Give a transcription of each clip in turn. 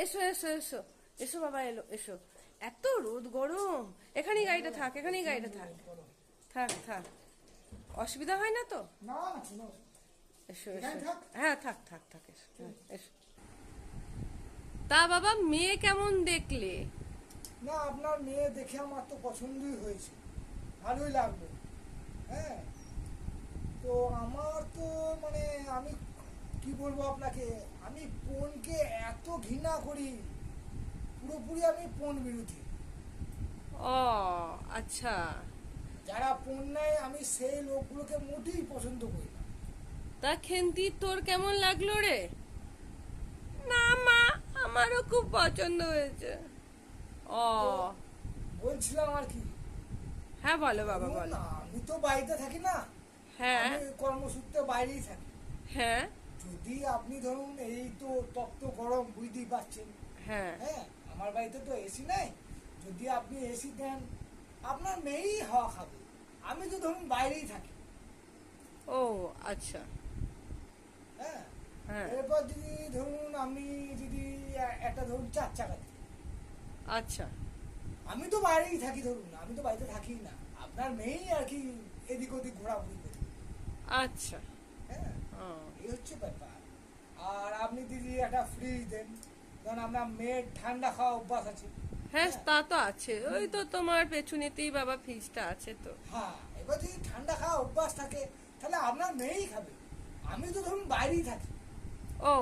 এসো এসো এসো এসো বাবা, এলো এসো। এত রোদ গরম, এখানেই গাড়িটা থাক, এখানেই গাড়িটা থাক, থাক থাক, অসুবিধা হয় না তো? না না, এসো এখানে এসো, থাক। হ্যাঁ থাক থাক থাক, এসো এসো। তা বাবা, মেয়ে কেমন দেখলে? না, আপনার মেয়ে দেখে আমার তো পছন্দই হয়েছে, ভালোই লাগলো। হ্যাঁ, তো আমার তো মানে আমি কি বলবো আপনাকে, আমি পণকে এত ঘৃণা করি, পুরোপুরি আমি পণ বিরোধী। ও আচ্ছা। যারা পণ নেয় আমি সেই লোকগুলোকে মোটেই পছন্দ করি না। তা খেন্তি তোর কেমন লাগলো রে? না মা, আমারও খুব পছন্দ হয়েছে। ও তো বলছিলাম আর কি, হ্যাঁ বলো বাবা ধরুন বলো। আমি তো বাড়িতে থাকি না, হ্যাঁ আমি কর্মসূত্রে বাইরেই থাকি। হ্যাঁ যদি আপনি ধরুন এই তো তপ্ত গরম বুঝতেই পারছেন, হ্যাঁ। হ্যাঁ, আমার বাড়িতে তো এসি নেই। যদি আপনি এসি দেন, আপনার মেয়েই হাওয়া খাবে। আমি তো ধরুন বাইরেই থাকি। ও আচ্ছা। হ্যাঁ, হ্যাঁ এরপর যদি ধরুন আমি যদি একটা ধরুন 4 চাকা দিই, আচ্ছা আমি তো বাইরেই থাকি, ধরুন আমি তো বাড়িতে থাকি না, আপনার মেয়েই আর কি এদিক ওদিক ঘোরাঘুরি করে। আচ্ছা। হ্যাঁ, ও, এই হচ্ছে ব্যাপার। আর আপনি যদি একটা ফ্রিজ দেন, কারণ আপনার মেয়ের ঠান্ডা খাওয়া অভ্যাস আছে। হ্যাঁ হ্যাঁ, তা তো আছে, ওই তো তোমার পেছনেতেই বাবা ফ্রিজটা আছে তো। হ্যাঁ, এবার যদি ঠান্ডা খাওয়া অভ্যাস থাকে, তাহলে আপনার মেয়েই খাবে। আমি তো ধরুন বাইরেই থাকি, ও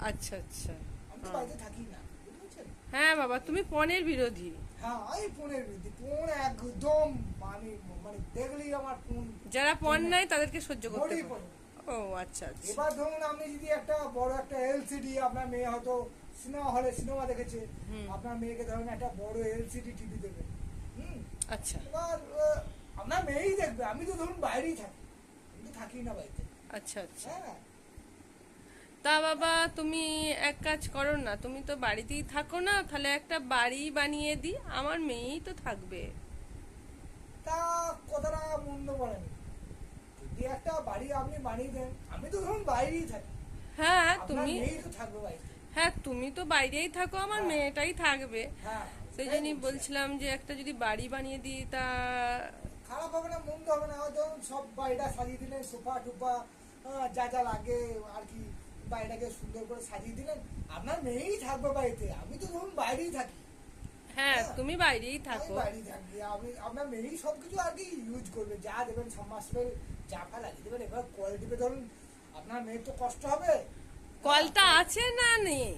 আচ্ছা আচ্ছা। আমি তো ও, বাড়িতে থাকি না, বুঝতে পারছেন? হ্যাঁ বাবা, তুমি পণের বিরোধী। হ্যাঁ, এই পণের বিরুদ্ধে, পণ একদম মানে মানে দেখলেই আমার পণ যারা পণ নাই তাদেরকে সহ্য করতে মোটেই পারে। পছন্দ না। ও আচ্ছা আচ্ছা। এবার ধরুন আপনি যদি একটা বড় একটা এলসিডি, আপনার মেয়ে হয়তো সিনেমা হলে সিনেমা দেখেছে, হুম। আপনার মেয়েকে ধরুন একটা বড় এলসিডি টিভি দেবে। হুম, আচ্ছা এবার আপনার মেয়েই দেখবে। আমি তো ধরুন বাইরেই থাকি, আমি তো থাকি না বাড়িতে। আচ্ছা আচ্ছা। হ্যাঁ, তা বাবা, তুমি এক কাজ করো না, তুমি তো বাড়িতেই থাকো না, তাহলে একটা বাড়ি বানিয়ে দিই, আমার মেয়েই তো থাকবে। তা কথাটা মন্দ বলেন। যদি একটা বাড়ি আপনি বানিয়ে দেন, আমি তো ধরুন বাইরেই থাকি, হ্যাঁ আপনার তুমি, মেয়েই তো থাকবে বাড়িতে। হ্যাঁ তুমি তো বাইরেই থাকো, আমার হ্যাঁ। মেয়েটাই থাকবে। হ্যাঁ, সেই ওটাই জন্যই বলছি। বলছিলাম যে একটা যদি বাড়ি বানিয়ে দিই তা। খারাপ হবে না, মন্দ হবে না। হয়তো সব বাড়িটা সাজিয়ে দিলেন, সোফা টুফা যা যা লাগে আর কি, বাড়িটাকে সুন্দর করে সাজিয়ে দিলেন, আপনার মেয়েই থাকবে বাড়িতে। আমি তো ধরুন বাইরেই থাকি। হ্যাঁ হ্যাঁ, তুমি বাইরেই আমি থাকো। বাইরেই থাকি। আপনি আপনার মেয়েই সবকিছু আর কি ইউজ করবে, যা দেবেন সাবমার্সিবল যা ফা লাগিয়ে দেবেন। এবার কোয়ালিটিতে ধরুন আপনার মেয়ের তো কষ্ট হবে। হ্যাঁ, কলটা আছে না নেই?